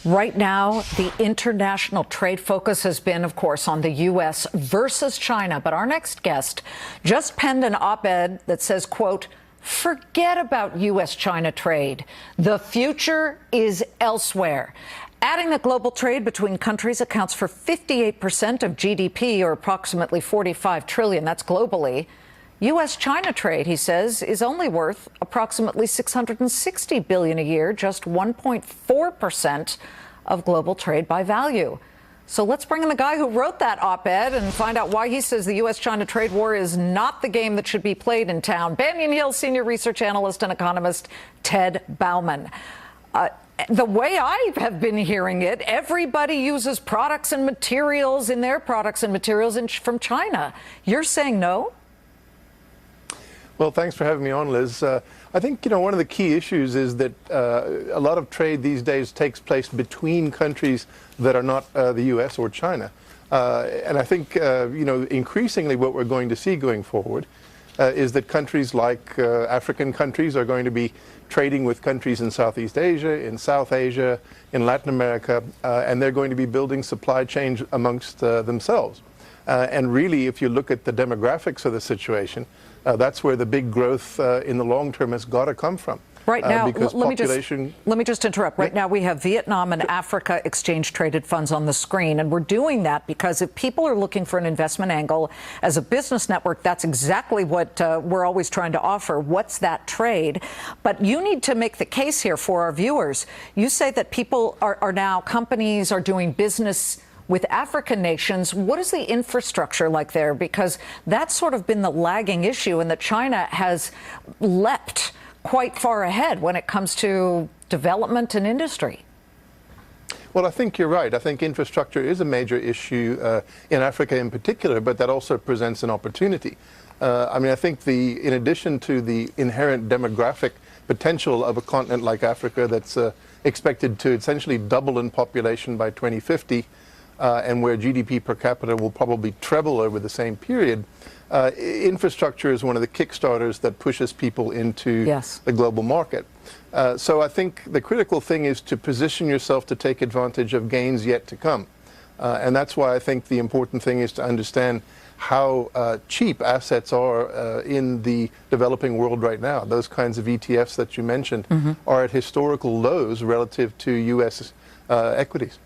Right now, the international trade focus has been, of course, on the U.S. versus China. But our next guest just penned an op-ed that says, quote, "Forget about U.S.-China trade. The future is elsewhere." Adding that global trade between countries accounts for 58% of GDP, or approximately $45 trillion. That's globally. U.S.-China trade, he says, is only worth approximately $660 billion a year, just 1.4% of global trade by value. So let's bring in the guy who wrote that op-ed and find out why he says the U.S.-China trade war is not the game that should be played in town. Banyan Hill senior research analyst and economist Ted Bauman. The way I have been hearing it, everybody uses products and materials in their products and materials from China. You're saying no? Well, thanks for having me on, Liz. I think, one of the key issues is that a lot of trade these days takes place between countries that are not the U.S. or China. And I think, increasingly what we're going to see going forward is that countries like African countries are going to be trading with countries in Southeast Asia, in South Asia, in Latin America, and they're going to be building supply chains amongst themselves. And really, if you look at the demographics of the situation, that's where the big growth in the long term has got to come from. Right now, because let me just interrupt. Right now, we have Vietnam and Africa exchange-traded funds on the screen, and we're doing that because if people are looking for an investment angle as a business network, that's exactly what we're always trying to offer. What's that trade? But you need to make the case here for our viewers. You say that people are now, companies are doing business with African nations. What is the infrastructure like there? Because that's sort of been the lagging issue, and that China has leapt quite far ahead when it comes to development and industry. Well, I think you're right. I think infrastructure is a major issue in Africa in particular, but that also presents an opportunity. I think in addition to the inherent demographic potential of a continent like Africa that's expected to essentially double in population by 2050, and where GDP per capita will probably treble over the same period, infrastructure is one of the kickstarters that pushes people into the global market. So I think the critical thing is to position yourself to take advantage of gains yet to come. And that's why I think the important thing is to understand how cheap assets are in the developing world right now. Those kinds of ETFs that you mentioned are at historical lows relative to U.S. equities.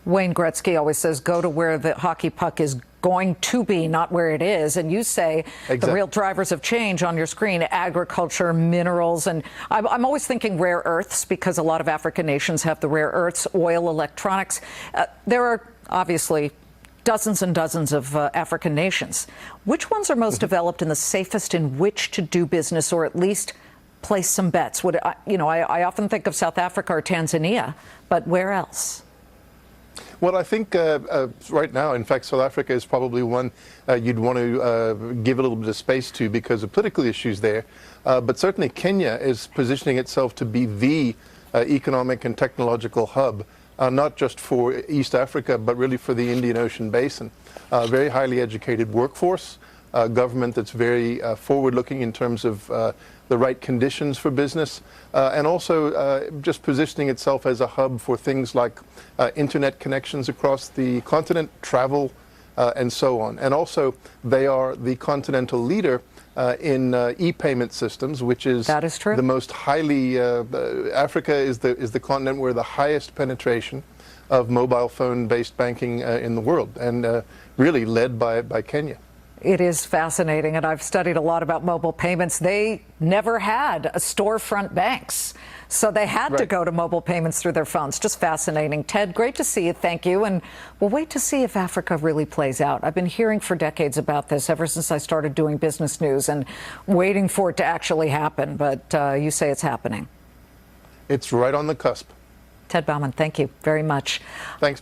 Wayne Gretzky always says, go to where the hockey puck is going to be, not where it is. And you say the real drivers of change on your screen, agriculture, minerals. And I'm always thinking rare earths, because a lot of African nations have the rare earths, oil, electronics. There are obviously dozens and dozens of African nations. Which ones are most developed and the safest in which to do business, or at least place some bets? I often think of South Africa or Tanzania, but where else? Well, I think right now, in fact, South Africa is probably one you'd want to give a little bit of space to because of political issues there. But certainly Kenya is positioning itself to be the economic and technological hub, not just for East Africa, but really for the Indian Ocean basin. Very highly educated workforce, government that's very forward-looking in terms of the right conditions for business, and also just positioning itself as a hub for things like internet connections across the continent, travel, and so on. And also, they are the continental leader in e-payment systems, which is the most highly, Africa is the continent where the highest penetration of mobile phone-based banking in the world, and really led by Kenya. It is fascinating, and I've studied a lot about mobile payments. They never had a storefront banks, so they had to go to mobile payments through their phones. Just fascinating. Ted, great to see you. Thank you. And we'll wait to see if Africa really plays out. I've been hearing for decades about this ever since I started doing business news and waiting for it to actually happen. But you say it's happening. It's right on the cusp. Ted Bauman, thank you very much. Thanks.